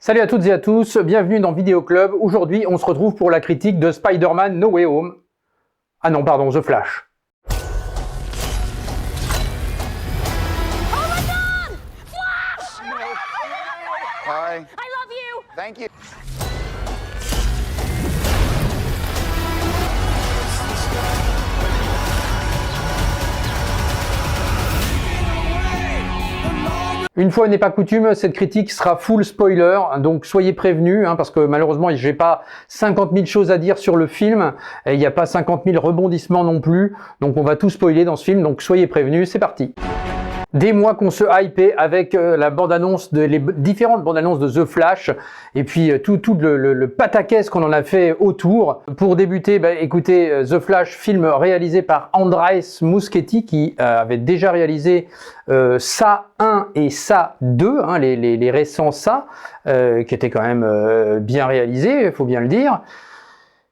Salut à toutes et à tous, bienvenue dans Vidéo Club. Aujourd'hui, on se retrouve pour la critique de Spider-Man No Way Home. Ah non, pardon, The Flash. Oh my God! Flash! Hi. I love you! Thank you. Une fois n'est pas coutume, cette critique sera full spoiler, donc soyez prévenus, parce que malheureusement j'ai pas 50 000 choses à dire sur le film, et il n'y a pas 50 000 rebondissements non plus, donc on va tout spoiler dans ce film, donc soyez prévenus, c'est parti. Des mois qu'on se hypait avec la bande-annonce, les différentes bandes-annonces de The Flash, et puis tout le pataquès qu'on en a fait autour. Pour débuter, écoutez, The Flash, film réalisé par Andrés Muschietti, qui avait déjà réalisé Ça 1 et Ça 2, les récents Ça, qui étaient quand même bien réalisés, il faut bien le dire.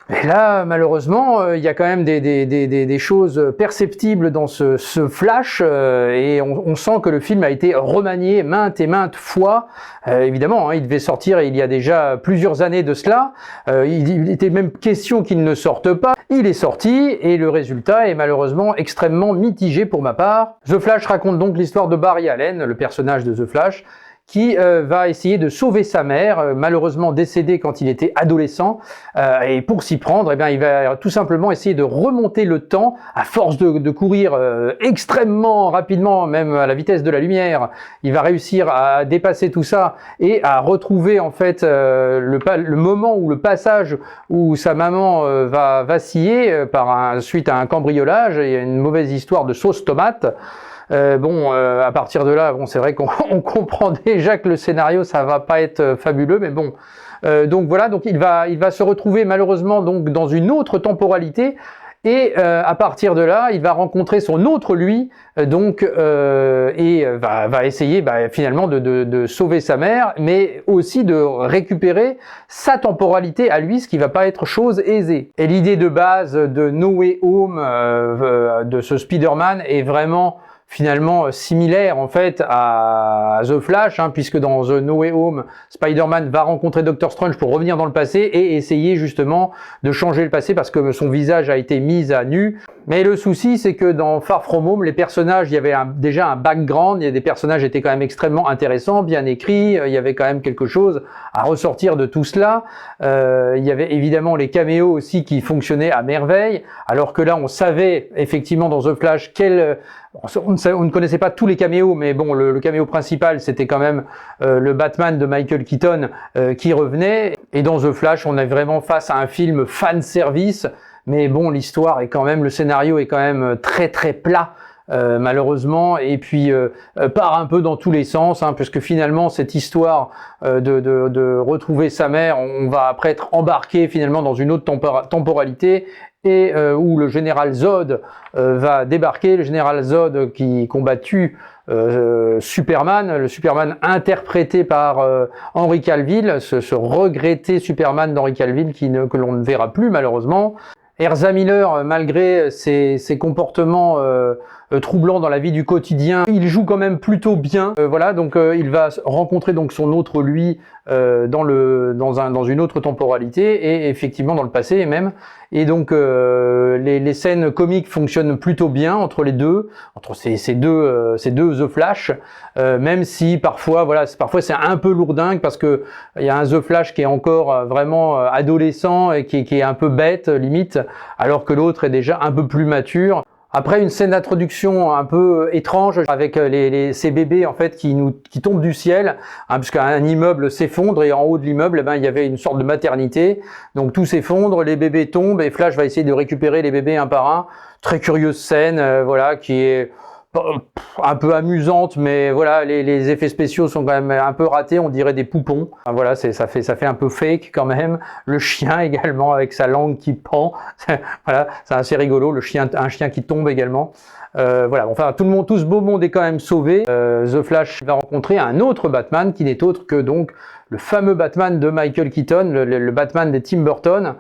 Et là, malheureusement, il y a quand même des choses perceptibles dans ce Flash, et on sent que le film a été remanié maintes et maintes fois. Évidemment, il devait sortir il y a déjà plusieurs années de cela. Il était même question qu'il ne sorte pas. Il est sorti, et le résultat est malheureusement extrêmement mitigé pour ma part. The Flash raconte donc l'histoire de Barry Allen, le personnage de The Flash, qui va essayer de sauver sa mère, malheureusement décédée quand il était adolescent, et pour s'y prendre, il va tout simplement essayer de remonter le temps, à force de courir extrêmement rapidement, même à la vitesse de la lumière. Il va réussir à dépasser tout ça et à retrouver en fait le moment où le passage où sa maman va vaciller suite à un cambriolage et une mauvaise histoire de sauce tomate. À partir de là, c'est vrai qu'on comprend déjà que le scénario, ça va pas être fabuleux, mais bon. Donc voilà, donc il va se retrouver malheureusement donc dans une autre temporalité, et à partir de là, il va rencontrer son autre lui, et va essayer finalement de sauver sa mère, mais aussi de récupérer sa temporalité à lui, ce qui va pas être chose aisée. Et l'idée de base de No Way Home, de ce Spider-Man, est vraiment finalement similaire en fait à The Flash, puisque dans The No Way Home, Spider-Man va rencontrer Doctor Strange pour revenir dans le passé et essayer justement de changer le passé parce que son visage a été mis à nu. Mais le souci, c'est que dans Far From Home, les personnages, il y avait déjà un background, des personnages étaient quand même extrêmement intéressants, bien écrits, il y avait quand même quelque chose à ressortir de tout cela. Il y avait évidemment les caméos aussi qui fonctionnaient à merveille, alors que là, on savait effectivement dans The Flash on ne connaissait pas tous les caméos, mais bon, le caméo principal, c'était quand même le Batman de Michael Keaton qui revenait. Et dans The Flash, on est vraiment face à un film fan service, mais bon, l'histoire est quand même, le scénario est quand même très très plat. Malheureusement, et puis part un peu dans tous les sens, puisque finalement cette histoire de retrouver sa mère, on va après être embarqué finalement dans une autre temporalité, et où le général Zod va débarquer, le général Zod qui combattu Superman, le Superman interprété par Henry Cavill, ce regretté Superman d'Henry Cavill que l'on ne verra plus malheureusement. Ezra Miller, malgré ses comportements troublants dans la vie du quotidien, il joue quand même plutôt bien. Donc il va rencontrer donc son autre lui dans une autre temporalité, et effectivement dans le passé même. Et donc les scènes comiques fonctionnent plutôt bien entre les deux, entre ces deux The Flash, même si parfois c'est un peu lourdingue parce que il y a un The Flash qui est encore vraiment adolescent et qui est un peu bête limite, alors que l'autre est déjà un peu plus mature. Après une scène d'introduction un peu étrange avec ces bébés en fait qui tombent du ciel, puisqu'un immeuble s'effondre, et en haut de l'immeuble il y avait une sorte de maternité, donc tout s'effondre, les bébés tombent et Flash va essayer de récupérer les bébés un par un. Très curieuse scène, qui est un peu amusante, mais voilà, les effets spéciaux sont quand même un peu ratés, on dirait des poupons. Voilà, ça fait un peu fake quand même. Le chien également avec sa langue qui pend. Voilà, c'est assez rigolo. Un chien qui tombe également. Tout ce beau monde est quand même sauvé. The Flash va rencontrer un autre Batman qui n'est autre que donc le fameux Batman de Michael Keaton, le Batman de Tim Burton.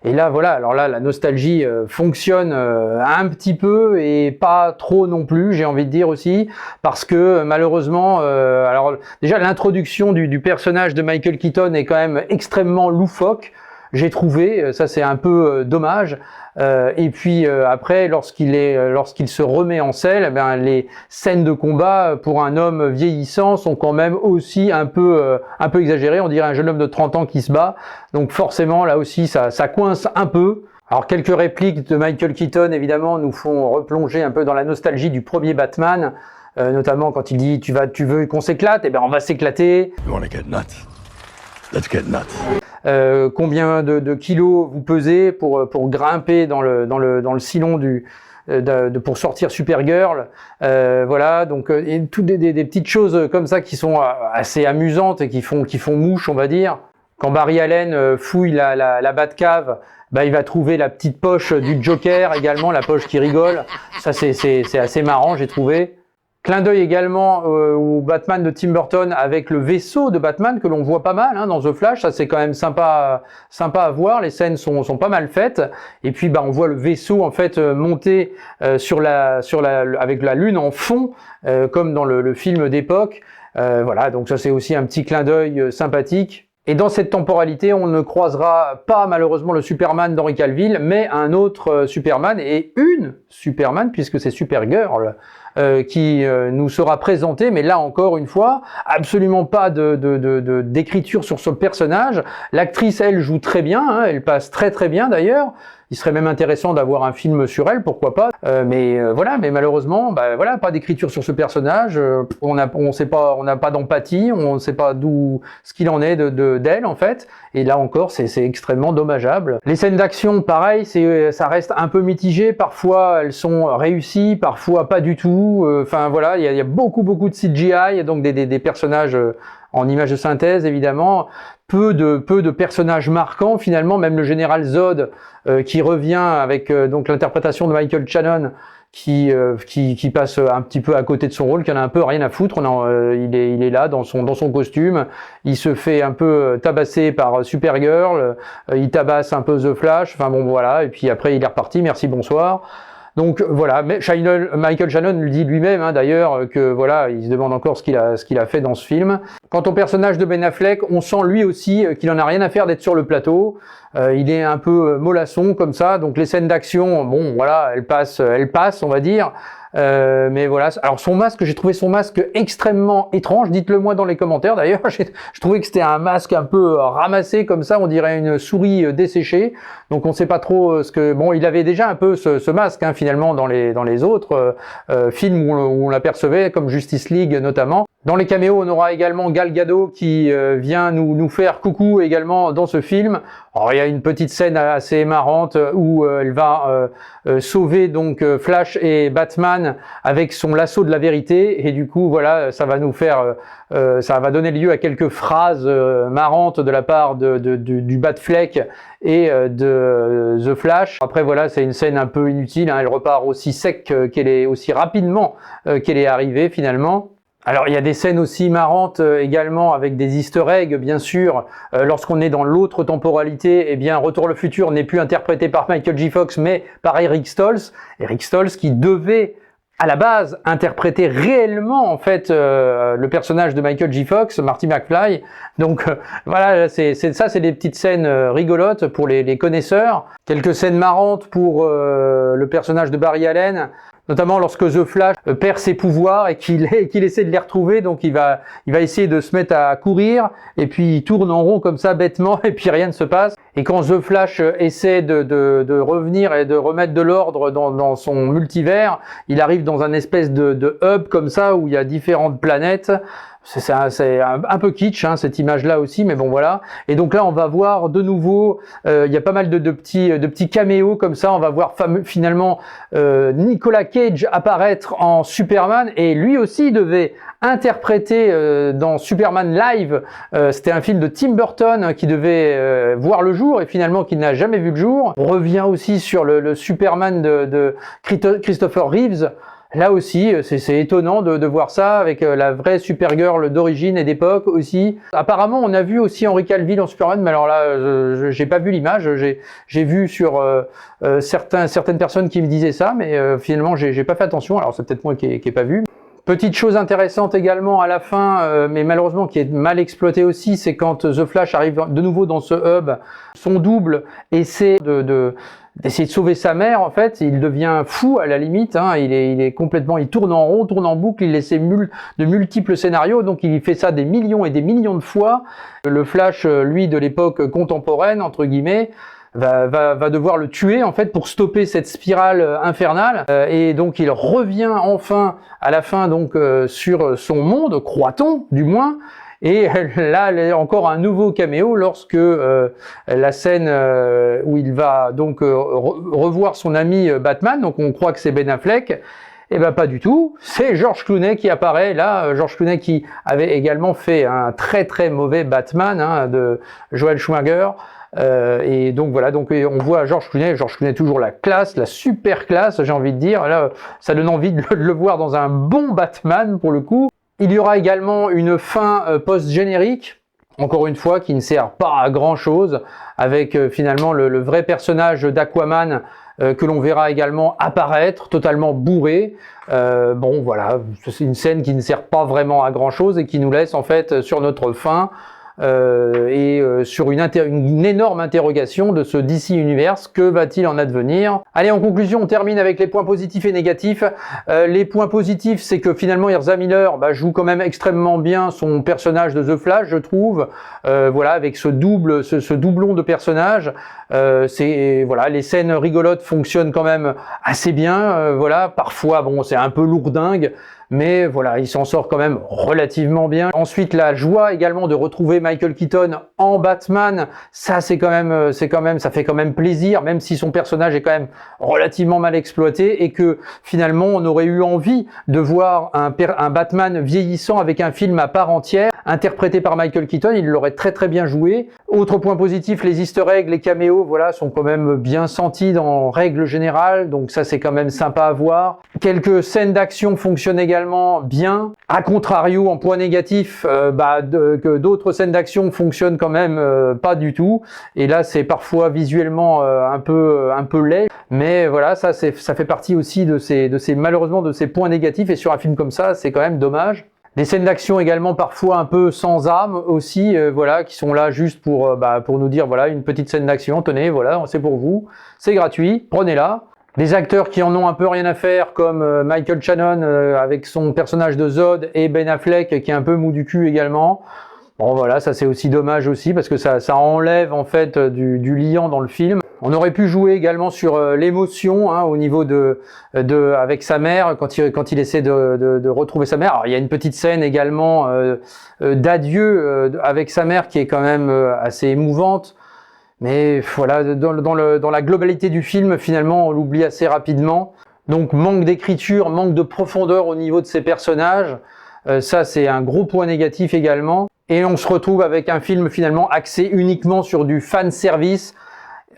Et là, voilà, alors là, la nostalgie fonctionne un petit peu et pas trop non plus, j'ai envie de dire aussi, parce que malheureusement, alors déjà l'introduction du personnage de Michael Keaton est quand même extrêmement loufoque, j'ai trouvé, ça c'est un peu dommage. Et puis après, lorsqu'il se remet en selle, eh ben, les scènes de combat pour un homme vieillissant sont quand même aussi un peu exagérées. On dirait un jeune homme de 30 ans qui se bat. Donc forcément, là aussi, ça coince un peu. Alors quelques répliques de Michael Keaton, évidemment, nous font replonger un peu dans la nostalgie du premier Batman, notamment quand il dit tu veux qu'on s'éclate, eh ben on va s'éclater. You wanna get nuts? Let's get nuts. Combien de kilos vous pesez pour grimper dans le sillon pour sortir Supergirl, voilà, donc et toutes des petites choses comme ça qui sont assez amusantes et qui font mouche, on va dire. Quand Barry Allen fouille la Batcave, bah il va trouver la petite poche du Joker également, la poche qui rigole. Ça c'est assez marrant, j'ai trouvé. Clin d'œil également au Batman de Tim Burton avec le vaisseau de Batman que l'on voit pas mal hein, dans The Flash. Ça c'est quand même sympa à voir. Les scènes sont pas mal faites. Et puis bah on voit le vaisseau en fait monter avec la lune en fond, comme dans le film d'époque. Voilà, donc ça c'est aussi un petit clin d'œil sympathique. Et dans cette temporalité, on ne croisera pas malheureusement le Superman d'Henry Cavill, mais un autre Superman et une Superman puisque c'est Supergirl. Qui nous sera présenté, mais là encore une fois, absolument pas d'écriture sur ce personnage. L'actrice, elle, joue très bien, hein, elle passe très très bien d'ailleurs. Il serait même intéressant d'avoir un film sur elle, pourquoi pas. Voilà, mais malheureusement, bah voilà, pas d'écriture sur ce personnage. On n'a pas d'empathie, on ne sait pas d'où ce qu'il en est d'elle en fait. Et là encore, c'est extrêmement dommageable. Les scènes d'action, pareil, ça reste un peu mitigé. Parfois, elles sont réussies, parfois pas du tout. Enfin voilà, il y a beaucoup de CGI, donc des personnages en images de synthèse évidemment. Peu de personnages marquants finalement, même le général Zod qui revient avec donc l'interprétation de Michael Shannon qui passe un petit peu à côté de son rôle, qui en a un peu rien à foutre. Il est là dans son costume, il se fait un peu tabasser par Supergirl, il tabasse un peu The Flash, enfin bon voilà, et puis après il est reparti, merci, bonsoir. Donc voilà, mais Michael Shannon le dit lui-même hein, d'ailleurs que voilà, il se demande encore ce qu'il a fait dans ce film. Quant au personnage de Ben Affleck, on sent lui aussi qu'il en a rien à faire d'être sur le plateau. Il est un peu mollasson comme ça, donc les scènes d'action, bon voilà, elles passent, on va dire. Mais voilà, alors son masque, j'ai trouvé son masque extrêmement étrange, dites-le moi dans les commentaires d'ailleurs, je trouvais que c'était un masque un peu ramassé comme ça, on dirait une souris desséchée, donc on sait pas trop ce que... Bon, il avait déjà un peu ce masque hein, finalement dans les autres films où on l'apercevait, comme Justice League notamment. Dans les caméos, on aura également Gal Gadot qui vient nous faire coucou également dans ce film. Alors, il y a une petite scène assez marrante où elle va sauver donc Flash et Batman avec son lasso de la vérité et du coup voilà, ça va nous faire ça va donner lieu à quelques phrases marrantes de la part du Batfleck et de The Flash. Après voilà, c'est une scène un peu inutile hein, elle repart aussi sec aussi rapidement qu'elle est arrivée finalement. Alors il y a des scènes aussi marrantes également avec des easter eggs bien sûr. Lorsqu'on est dans l'autre temporalité, eh bien Retour le futur n'est plus interprété par Michael J. Fox mais par Eric Stoltz. Eric Stoltz qui devait à la base interpréter réellement en fait le personnage de Michael J. Fox, Marty McFly. Donc voilà, c'est des petites scènes rigolotes pour les connaisseurs. Quelques scènes marrantes pour le personnage de Barry Allen. Notamment lorsque The Flash perd ses pouvoirs et qu'il essaie de les retrouver, donc il va essayer de se mettre à courir et puis il tourne en rond comme ça bêtement et puis rien ne se passe. Et quand The Flash essaie de revenir et de remettre de l'ordre dans son multivers, il arrive dans un espèce de hub comme ça où il y a différentes planètes. C'est un peu kitsch hein, cette image-là aussi, mais bon voilà. Et donc là, on va voir de nouveau, il y a pas mal de petits caméos comme ça. On va voir finalement Nicolas Cage apparaître en Superman et lui aussi devait interpréter dans Superman Live. C'était un film de Tim Burton qui devait voir le jour et finalement qui n'a jamais vu le jour. On revient aussi sur le Superman de Christopher Reeves. Là aussi, c'est étonnant de voir ça avec la vraie Supergirl d'origine et d'époque aussi. Apparemment, on a vu aussi Henry Cavill en Superman, mais alors là, j'ai pas vu l'image. J'ai vu sur certaines personnes qui me disaient ça, mais finalement, j'ai pas fait attention. Alors c'est peut-être moi qui ai pas vu. Petite chose intéressante également à la fin, mais malheureusement qui est mal exploitée aussi, c'est quand The Flash arrive de nouveau dans ce hub, son double essaie d'essayer de sauver sa mère. En fait, il devient fou à la limite, hein. Il est complètement, il tourne en rond, tourne en boucle, il essaie de multiples scénarios, donc il fait ça des millions et des millions de fois. Le Flash, lui, de l'époque contemporaine, entre guillemets, va devoir le tuer en fait pour stopper cette spirale infernale, et donc il revient enfin à la fin donc sur son monde, croit-on du moins. Et là, encore un nouveau caméo lorsque la scène où il va donc revoir son ami Batman, donc on croit que c'est Ben Affleck, et ben pas du tout, c'est George Clooney qui apparaît là, George Clooney qui avait également fait un très très mauvais Batman de Joel Schumacher. Et donc voilà, donc on voit George Clooney toujours la classe, la super classe, j'ai envie de dire. Là, ça donne envie de le voir dans un bon Batman pour le coup. Il y aura également une fin post-générique, encore une fois, qui ne sert pas à grand chose, avec finalement le vrai personnage d'Aquaman que l'on verra également apparaître, totalement bourré. Bon voilà, c'est une scène qui ne sert pas vraiment à grand chose et qui nous laisse en fait sur notre faim. Sur une énorme interrogation de ce DC Universe, que va-t-il en advenir? Allez, en conclusion, on termine avec les points positifs et négatifs. Les points positifs, c'est que finalement Ezra Miller joue quand même extrêmement bien son personnage de The Flash, je trouve. Voilà, avec ce doublon de personnage, voilà, les scènes rigolotes fonctionnent quand même assez bien. Voilà, parfois bon, c'est un peu lourdingue, mais voilà, il s'en sort quand même relativement bien. Ensuite, la joie également de retrouver Michael Keaton en Batman, ça ça fait quand même plaisir, même si son personnage est quand même relativement mal exploité et que finalement on aurait eu envie de voir un Batman vieillissant avec un film à part entière, interprété par Michael Keaton. Il l'aurait très très bien joué. Autre point positif, les easter eggs, les caméos, voilà, sont quand même bien sentis en règle générale, donc ça c'est quand même sympa à voir. Quelques scènes d'action fonctionnent également bien. A contrario, en point négatif, que d'autres scènes d'action fonctionnent quand même pas du tout. Et là, c'est parfois visuellement un peu laid. Mais voilà, ça fait partie aussi malheureusement de ces points négatifs. Et sur un film comme ça, c'est quand même dommage. Des scènes d'action également parfois un peu sans âme aussi, voilà, qui sont là juste pour nous dire voilà, une petite scène d'action, tenez, voilà, c'est pour vous, c'est gratuit, prenez-la. Des acteurs qui en ont un peu rien à faire, comme Michael Shannon avec son personnage de Zod, et Ben Affleck qui est un peu mou du cul également. Bon voilà, ça c'est aussi dommage aussi parce que ça enlève en fait du liant dans le film. On aurait pu jouer également sur l'émotion au niveau avec sa mère quand il essaie de retrouver sa mère. Alors il y a une petite scène également d'adieu avec sa mère qui est quand même assez émouvante. Mais voilà, dans la globalité du film, finalement, on l'oublie assez rapidement. Donc manque d'écriture, manque de profondeur au niveau de ces personnages. Ça, c'est un gros point négatif également. Et on se retrouve avec un film finalement axé uniquement sur du fan service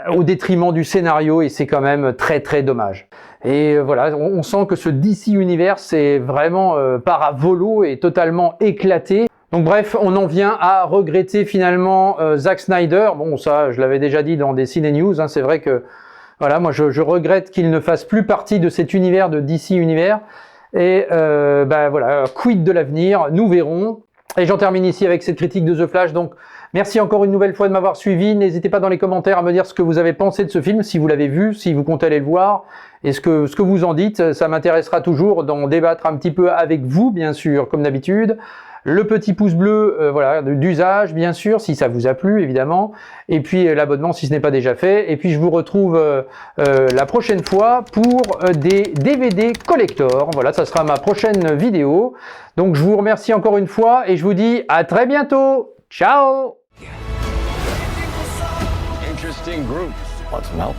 au détriment du scénario, et c'est quand même très très dommage. Et voilà, on sent que ce DC Universe est vraiment part à volo et totalement éclaté. Donc bref, on en vient à regretter finalement Zack Snyder. Bon, ça, je l'avais déjà dit dans des Ciné News, c'est vrai que voilà, moi je regrette qu'il ne fasse plus partie de cet univers de DC Univers. Et voilà, quid de l'avenir, nous verrons. Et j'en termine ici avec cette critique de The Flash. Donc merci encore une nouvelle fois de m'avoir suivi. N'hésitez pas dans les commentaires à me dire ce que vous avez pensé de ce film, si vous l'avez vu, si vous comptez aller le voir, et ce que vous en dites. Ça m'intéressera toujours d'en débattre un petit peu avec vous, bien sûr, comme d'habitude. Le petit pouce bleu, voilà, d'usage, bien sûr, si ça vous a plu, évidemment. Et puis l'abonnement si ce n'est pas déjà fait. Et puis je vous retrouve la prochaine fois pour des DVD collector. Voilà, ça sera ma prochaine vidéo. Donc je vous remercie encore une fois et je vous dis à très bientôt. Ciao! Interesting group. Want some help?